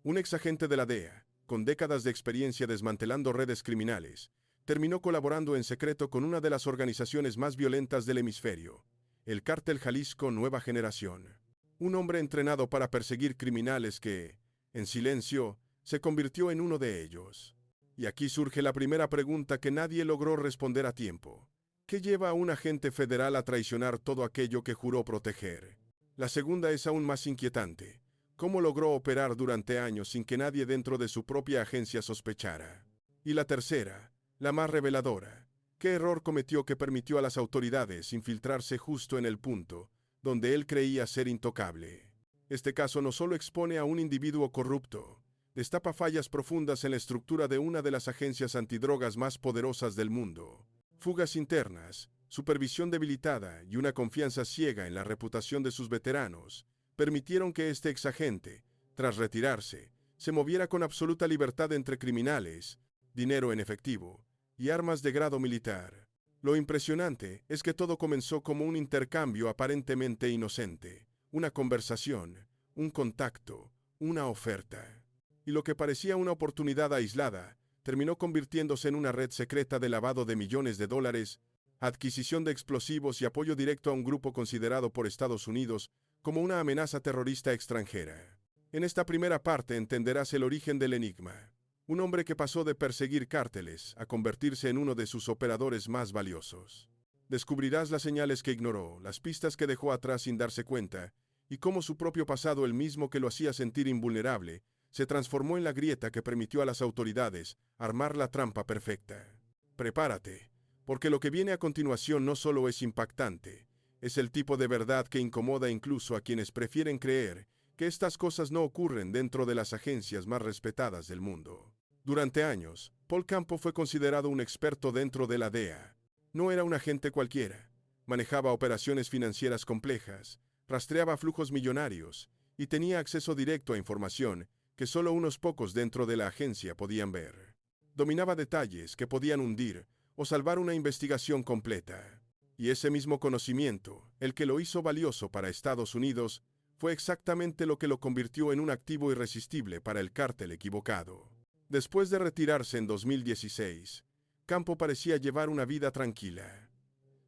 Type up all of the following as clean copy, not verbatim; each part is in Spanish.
Un exagente de la DEA, con décadas de experiencia desmantelando redes criminales, terminó colaborando en secreto con una de las organizaciones más violentas del hemisferio, el Cártel Jalisco Nueva Generación. Un hombre entrenado para perseguir criminales que, en silencio, se convirtió en uno de ellos. Y aquí surge la primera pregunta que nadie logró responder a tiempo. ¿Qué lleva a un agente federal a traicionar todo aquello que juró proteger? La segunda es aún más inquietante. ¿Cómo logró operar durante años sin que nadie dentro de su propia agencia sospechara? Y la tercera, la más reveladora. ¿Qué error cometió que permitió a las autoridades infiltrarse justo en el punto donde él creía ser intocable? Este caso no solo expone a un individuo corrupto, destapa fallas profundas en la estructura de una de las agencias antidrogas más poderosas del mundo. Fugas internas, supervisión debilitada y una confianza ciega en la reputación de sus veteranos permitieron que este exagente, tras retirarse, se moviera con absoluta libertad entre criminales, dinero en efectivo y armas de grado militar. Lo impresionante es que todo comenzó como un intercambio aparentemente inocente, una conversación, un contacto, una oferta. Y lo que parecía una oportunidad aislada, terminó convirtiéndose en una red secreta de lavado de millones de dólares, adquisición de explosivos y apoyo directo a un grupo considerado por Estados Unidos como una amenaza terrorista extranjera. En esta primera parte entenderás el origen del enigma. Un hombre que pasó de perseguir cárteles a convertirse en uno de sus operadores más valiosos. Descubrirás las señales que ignoró, las pistas que dejó atrás sin darse cuenta, y cómo su propio pasado, el mismo que lo hacía sentir invulnerable, se transformó en la grieta que permitió a las autoridades armar la trampa perfecta. Prepárate, porque lo que viene a continuación no solo es impactante, es el tipo de verdad que incomoda incluso a quienes prefieren creer que estas cosas no ocurren dentro de las agencias más respetadas del mundo. Durante años, Paul Campo fue considerado un experto dentro de la DEA. No era un agente cualquiera. Manejaba operaciones financieras complejas, rastreaba flujos millonarios y tenía acceso directo a información que solo unos pocos dentro de la agencia podían ver. Dominaba detalles que podían hundir o salvar una investigación completa. Y ese mismo conocimiento, el que lo hizo valioso para Estados Unidos, fue exactamente lo que lo convirtió en un activo irresistible para el cártel equivocado. Después de retirarse en 2016, Campo parecía llevar una vida tranquila.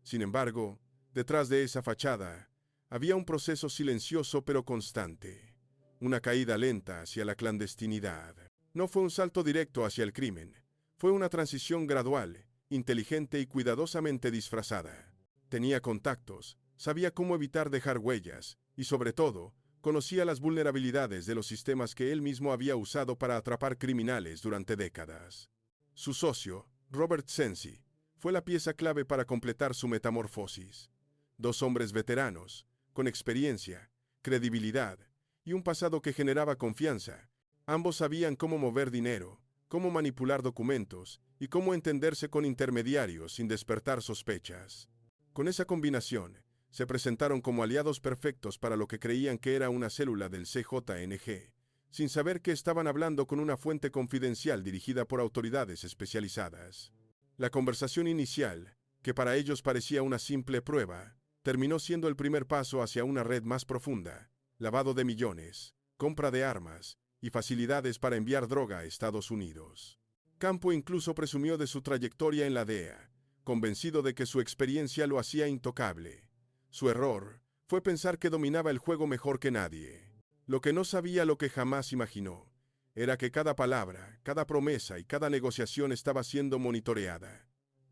Sin embargo, detrás de esa fachada, había un proceso silencioso pero constante. Una caída lenta hacia la clandestinidad. No fue un salto directo hacia el crimen. Fue una transición gradual, inteligente y cuidadosamente disfrazada. Tenía contactos, sabía cómo evitar dejar huellas, y sobre todo, conocía las vulnerabilidades de los sistemas que él mismo había usado para atrapar criminales durante décadas. Su socio, Robert Sensi, fue la pieza clave para completar su metamorfosis. Dos hombres veteranos, con experiencia, credibilidad y un pasado que generaba confianza. Ambos sabían cómo mover dinero, cómo manipular documentos y cómo entenderse con intermediarios sin despertar sospechas. Con esa combinación, se presentaron como aliados perfectos para lo que creían que era una célula del CJNG, sin saber que estaban hablando con una fuente confidencial dirigida por autoridades especializadas. La conversación inicial, que para ellos parecía una simple prueba, terminó siendo el primer paso hacia una red más profunda: lavado de millones, compra de armas y facilidades para enviar droga a Estados Unidos. Campo incluso presumió de su trayectoria en la DEA, convencido de que su experiencia lo hacía intocable. Su error fue pensar que dominaba el juego mejor que nadie. Lo que no sabía, lo que jamás imaginó, era que cada palabra, cada promesa y cada negociación estaba siendo monitoreada.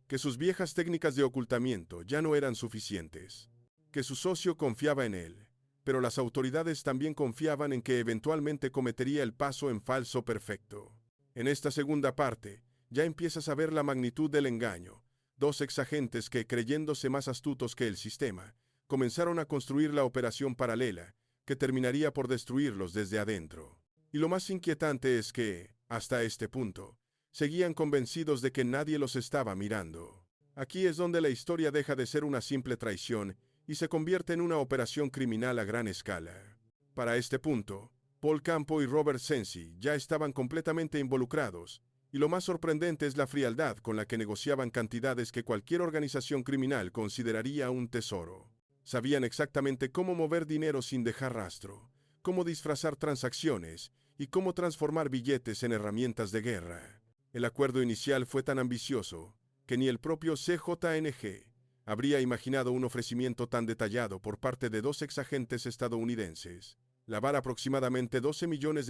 Que sus viejas técnicas de ocultamiento ya no eran suficientes. Que su socio confiaba en él, pero las autoridades también confiaban en que eventualmente cometería el paso en falso perfecto. En esta segunda parte, ya empiezas a ver la magnitud del engaño. Dos exagentes que, creyéndose más astutos que el sistema, comenzaron a construir la operación paralela, que terminaría por destruirlos desde adentro. Y lo más inquietante es que, hasta este punto, seguían convencidos de que nadie los estaba mirando. Aquí es donde la historia deja de ser una simple traición y se convierte en una operación criminal a gran escala. Para este punto, Paul Campo y Robert Sensi ya estaban completamente involucrados, y lo más sorprendente es la frialdad con la que negociaban cantidades que cualquier organización criminal consideraría un tesoro. Sabían exactamente cómo mover dinero sin dejar rastro, cómo disfrazar transacciones y cómo transformar billetes en herramientas de guerra. El acuerdo inicial fue tan ambicioso que ni el propio CJNG habría imaginado un ofrecimiento tan detallado por parte de dos exagentes estadounidenses. Lavar aproximadamente $12 millones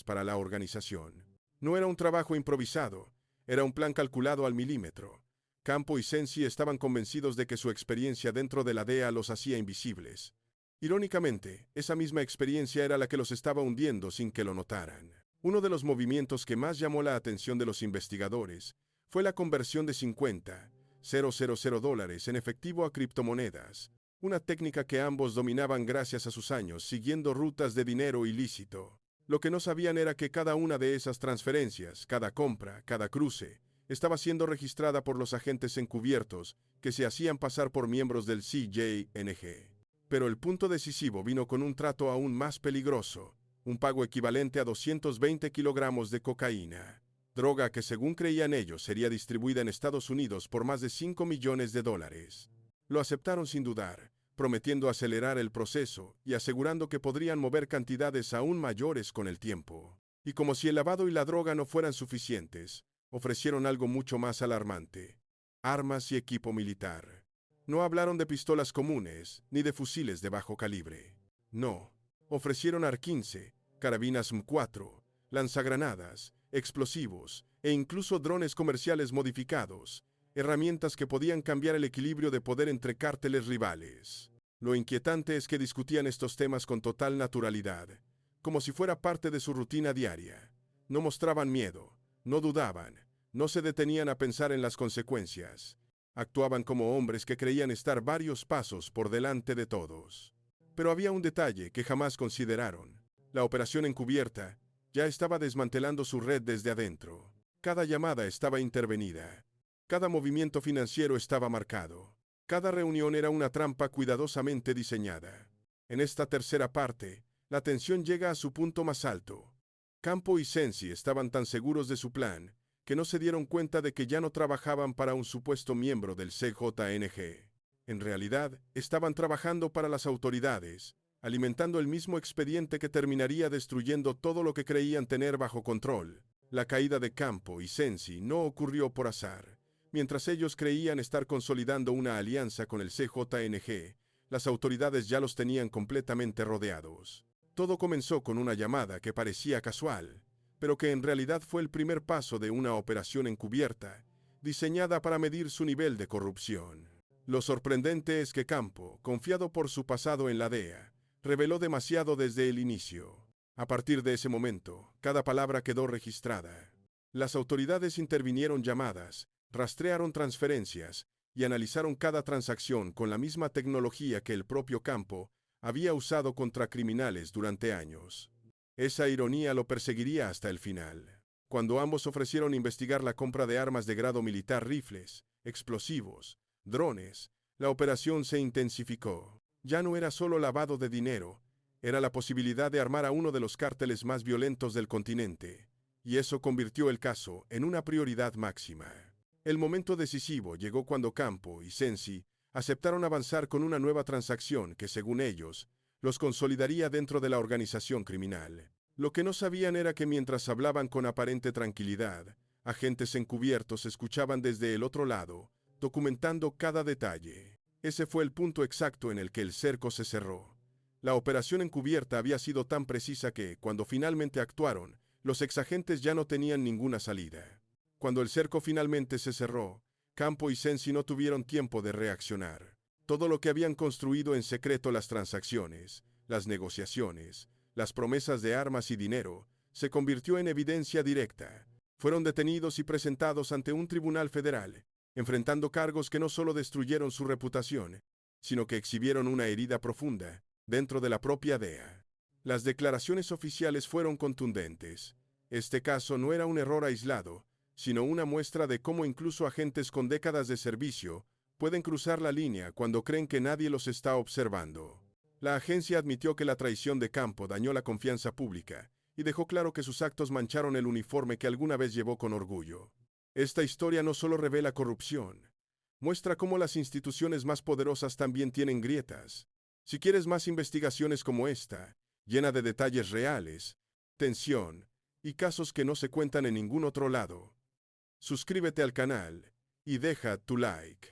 para la organización. No era un trabajo improvisado, era un plan calculado al milímetro. Campo y Sensi estaban convencidos de que su experiencia dentro de la DEA los hacía invisibles. Irónicamente, esa misma experiencia era la que los estaba hundiendo sin que lo notaran. Uno de los movimientos que más llamó la atención de los investigadores fue la conversión de $50,000 en efectivo a criptomonedas, una técnica que ambos dominaban gracias a sus años siguiendo rutas de dinero ilícito. Lo que no sabían era que cada una de esas transferencias, cada compra, cada cruce, estaba siendo registrada por los agentes encubiertos que se hacían pasar por miembros del CJNG. Pero el punto decisivo vino con un trato aún más peligroso, un pago equivalente a 220 kilogramos de cocaína, droga que según creían ellos sería distribuida en Estados Unidos por más de $5 millones. Lo aceptaron sin dudar, prometiendo acelerar el proceso y asegurando que podrían mover cantidades aún mayores con el tiempo. Y como si el lavado y la droga no fueran suficientes, ofrecieron algo mucho más alarmante: armas y equipo militar. No hablaron de pistolas comunes, ni de fusiles de bajo calibre. No, ofrecieron AR-15, carabinas M4, lanzagranadas, explosivos e incluso drones comerciales modificados, herramientas que podían cambiar el equilibrio de poder entre cárteles rivales. Lo inquietante es que discutían estos temas con total naturalidad, como si fuera parte de su rutina diaria. No mostraban miedo, no dudaban, no se detenían a pensar en las consecuencias. Actuaban como hombres que creían estar varios pasos por delante de todos. Pero había un detalle que jamás consideraron. La operación encubierta ya estaba desmantelando su red desde adentro. Cada llamada estaba intervenida. Cada movimiento financiero estaba marcado. Cada reunión era una trampa cuidadosamente diseñada. En esta tercera parte, la tensión llega a su punto más alto. Campo y Sensi estaban tan seguros de su plan que no se dieron cuenta de que ya no trabajaban para un supuesto miembro del CJNG. En realidad, estaban trabajando para las autoridades, alimentando el mismo expediente que terminaría destruyendo todo lo que creían tener bajo control. La caída de Campo y Sensi no ocurrió por azar. Mientras ellos creían estar consolidando una alianza con el CJNG, las autoridades ya los tenían completamente rodeados. Todo comenzó con una llamada que parecía casual, pero que en realidad fue el primer paso de una operación encubierta, diseñada para medir su nivel de corrupción. Lo sorprendente es que Campo, confiado por su pasado en la DEA, reveló demasiado desde el inicio. A partir de ese momento, cada palabra quedó registrada. Las autoridades intervinieron llamadas, rastrearon transferencias y analizaron cada transacción con la misma tecnología que el propio Campo había usado contra criminales durante años. Esa ironía lo perseguiría hasta el final. Cuando ambos ofrecieron investigar la compra de armas de grado militar, rifles, explosivos, drones, la operación se intensificó. Ya no era solo lavado de dinero, era la posibilidad de armar a uno de los cárteles más violentos del continente, y eso convirtió el caso en una prioridad máxima. El momento decisivo llegó cuando Campo y Sensi aceptaron avanzar con una nueva transacción que, según ellos, los consolidaría dentro de la organización criminal. Lo que no sabían era que mientras hablaban con aparente tranquilidad, agentes encubiertos escuchaban desde el otro lado, documentando cada detalle. Ese fue el punto exacto en el que el cerco se cerró. La operación encubierta había sido tan precisa que, cuando finalmente actuaron, los exagentes ya no tenían ninguna salida. Cuando el cerco finalmente se cerró, Campo y Sensi no tuvieron tiempo de reaccionar. Todo lo que habían construido en secreto, las transacciones, las negociaciones, las promesas de armas y dinero, se convirtió en evidencia directa. Fueron detenidos y presentados ante un tribunal federal, enfrentando cargos que no solo destruyeron su reputación, sino que exhibieron una herida profunda dentro de la propia DEA. Las declaraciones oficiales fueron contundentes. Este caso no era un error aislado, sino una muestra de cómo incluso agentes con décadas de servicio pueden cruzar la línea cuando creen que nadie los está observando. La agencia admitió que la traición de Campo dañó la confianza pública y dejó claro que sus actos mancharon el uniforme que alguna vez llevó con orgullo. Esta historia no solo revela corrupción, muestra cómo las instituciones más poderosas también tienen grietas. Si quieres más investigaciones como esta, llena de detalles reales, tensión y casos que no se cuentan en ningún otro lado. Suscríbete al canal y deja tu like.